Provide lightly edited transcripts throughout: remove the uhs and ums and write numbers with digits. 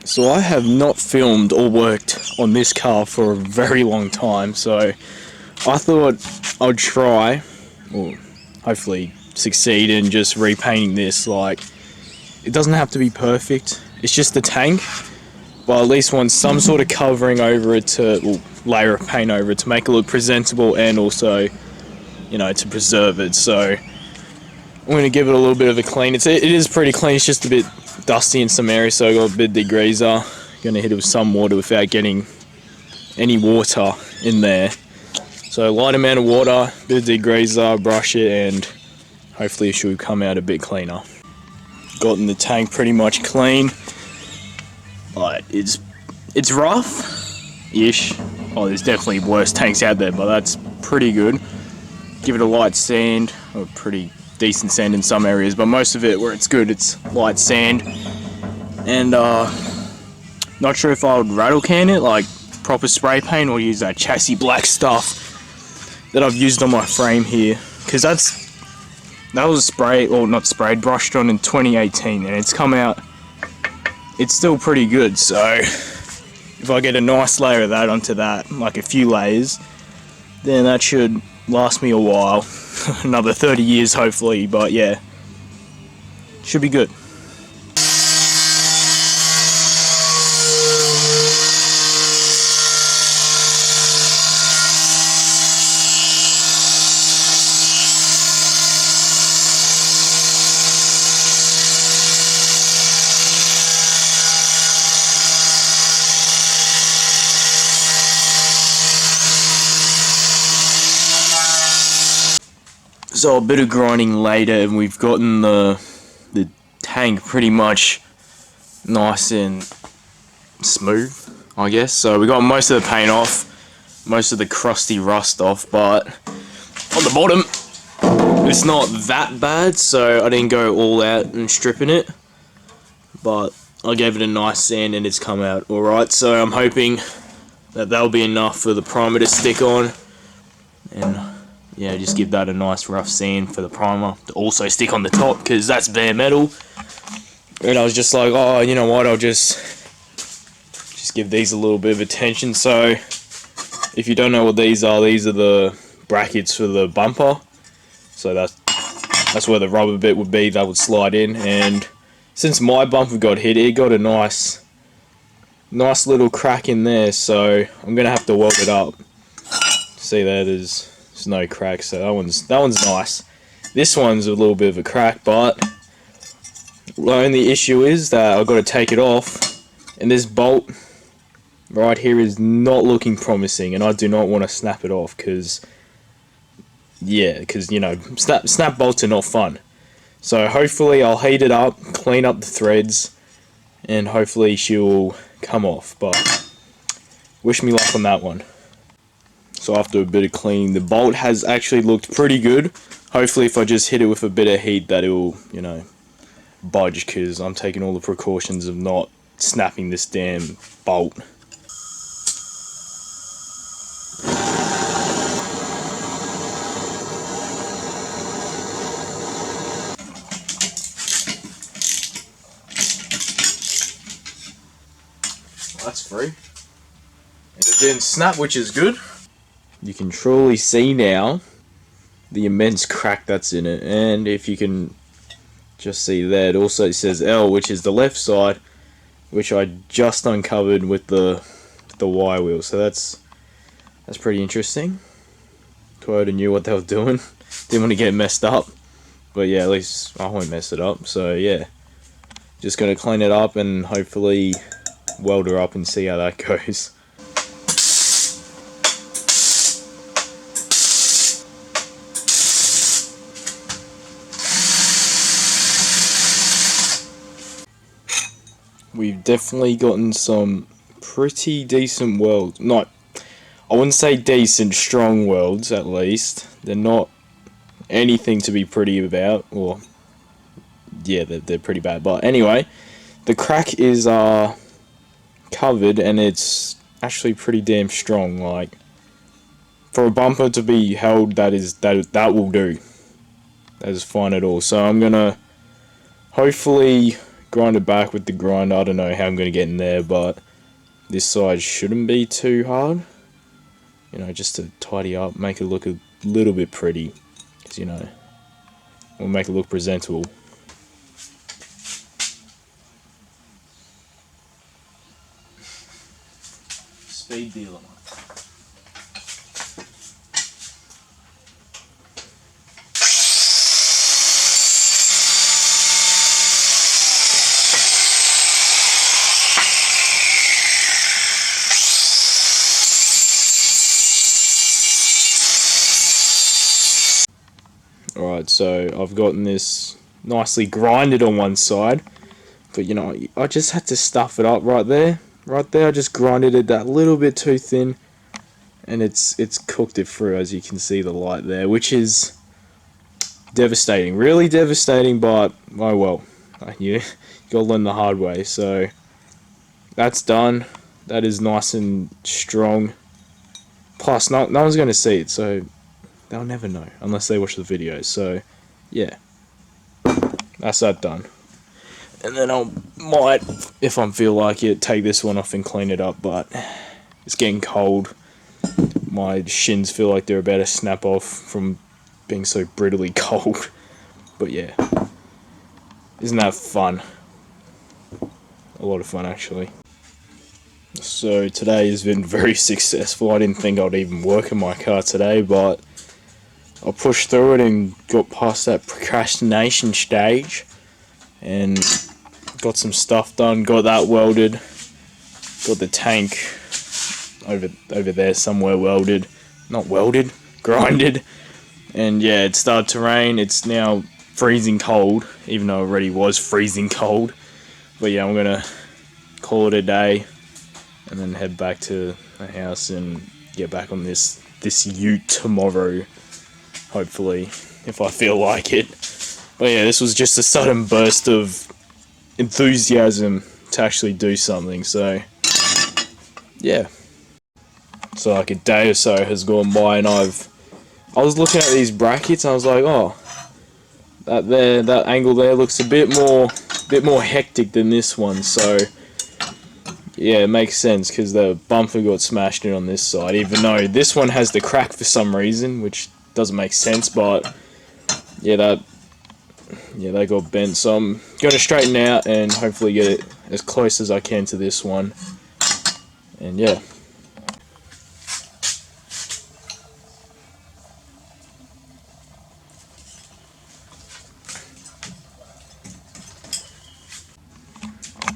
So I have not filmed or worked on this car for a very long time, so I thought I'd try, or hopefully succeed in just repainting this. Like, it doesn't have to be perfect, it's just the tank, but at least want some sort of covering over it to, well, layer of paint over it to make it look presentable and also, you know, to preserve it. So I'm going to give it a little bit of a clean. It is pretty clean, it's just a bit dusty in some areas, so I got a bit of degreaser. Going to hit it with some water without getting any water in there. So light amount of water, bit of degreaser, brush it, and hopefully it should come out a bit cleaner. Gotten the tank pretty much clean. But it's rough-ish. Oh, there's definitely worse tanks out there, but that's pretty good. Give it a light sand, or pretty decent sand in some areas, but most of it where it's good, it's light sand. And not sure if I would rattle can it, like proper spray paint, or use that chassis black stuff that I've used on my frame here, because that was sprayed, or not sprayed, brushed on in 2018, and it's come out, it's still pretty good. So if I get a nice layer of that onto that, like a few layers, then that should last me a while. Another 30 years hopefully, but yeah, should be good. So a bit of grinding later, and we've gotten the tank pretty much nice and smooth, I guess. So we got most of the paint off, most of the crusty rust off, but on the bottom it's not that bad, so I didn't go all out and stripping it, but I gave it a nice sand and it's come out alright. So I'm hoping that that'll be enough for the primer to stick on, and yeah, just give that a nice rough sand for the primer to also stick on the top, because that's bare metal. And I was just like, oh, you know what, I'll just give these a little bit of attention. So if you don't know what these are the brackets for the bumper. So that's where the rubber bit would be, that would slide in. And since my bumper got hit, it got a nice little crack in there, so I'm gonna have to weld it up. See there, there's no crack, so that one's nice. This one's a little bit of a crack, but the only issue is that I've got to take it off, and this bolt right here is not looking promising, and I do not want to snap it off, because you know, snap bolts are not fun. So hopefully I'll heat it up, clean up the threads, and hopefully she will come off, but wish me luck on that one. So after a bit of cleaning, the bolt has actually looked pretty good. Hopefully if I just hit it with a bit of heat that it will, you know, budge, because I'm taking all the precautions of not snapping this damn bolt. That's free. And it didn't snap, which is good. You can truly see now the immense crack that's in it, and if you can just see there, it also says L, which is the left side, which I just uncovered with the Y wheel. So that's pretty interesting. Toyota knew what they were doing. Didn't want to get it messed up, but yeah, at least I won't mess it up. So yeah, just gonna clean it up and hopefully weld her up and see how that goes. We've definitely gotten some pretty decent welds. I wouldn't say decent, strong welds at least. They're not anything to be pretty about, or yeah, they're pretty bad. But anyway, the crack is covered, and it's actually pretty damn strong. Like, for a bumper to be held, that will do. That is fine at all. So I'm gonna hopefully grind it back with the grinder. I don't know how I'm going to get in there, but this side shouldn't be too hard. You know, just to tidy up, make it look a little bit pretty. Because, you know, we'll make it look presentable. Speed dealer. Alright, so I've gotten this nicely grinded on one side, but you know, I just had to stuff it up right there. Right there, I just grinded it that little bit too thin, and it's cooked it through, as you can see the light there, which is devastating, really devastating, but oh well, you gotta learn the hard way. So that's done. That is nice and strong. Plus, no one's gonna see it, so they'll never know unless they watch the video. So yeah, that's that done. And then I might, if I feel like it, take this one off and clean it up, but it's getting cold. My shins feel like they're about to snap off from being so brutally cold. But yeah, isn't that fun? A lot of fun, actually. So today has been very successful. I didn't think I'd even work in my car today, but I pushed through it and got past that procrastination stage and got some stuff done, got that welded, got the tank over there somewhere welded, not welded, grinded, and yeah, it started to rain. It's now freezing cold, even though it already was freezing cold. But yeah, I'm gonna call it a day and then head back to the house and get back on this ute tomorrow, hopefully, if I feel like it. But yeah, this was just a sudden burst of enthusiasm to actually do something. So yeah, so like a day or so has gone by, and I was looking at these brackets and I was like, oh, that angle there looks a bit more hectic than this one. So yeah, it makes sense because the bumper got smashed in on this side, even though this one has the crack for some reason, which doesn't make sense. But yeah, they got bent, so I'm going to straighten out and hopefully get it as close as I can to this one. And yeah.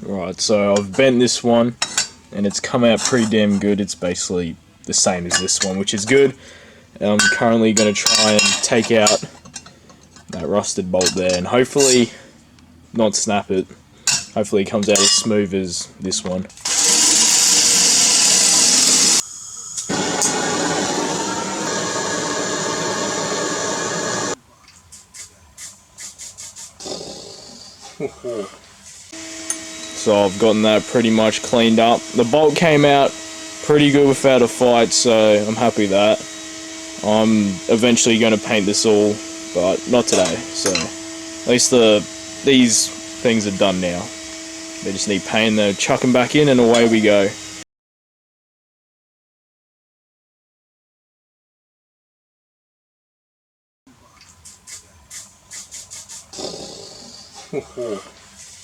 Right, so I've bent this one and it's come out pretty damn good. It's basically the same as this one, which is good. And I'm currently going to try and take out that rusted bolt there and hopefully not snap it. Hopefully it comes out as smooth as this one. So I've gotten that pretty much cleaned up. The bolt came out pretty good without a fight, so I'm happy with that. I'm eventually going to paint this all, but not today. So at least these things are done now. They just need paint, they'll chuck them back in and away we go.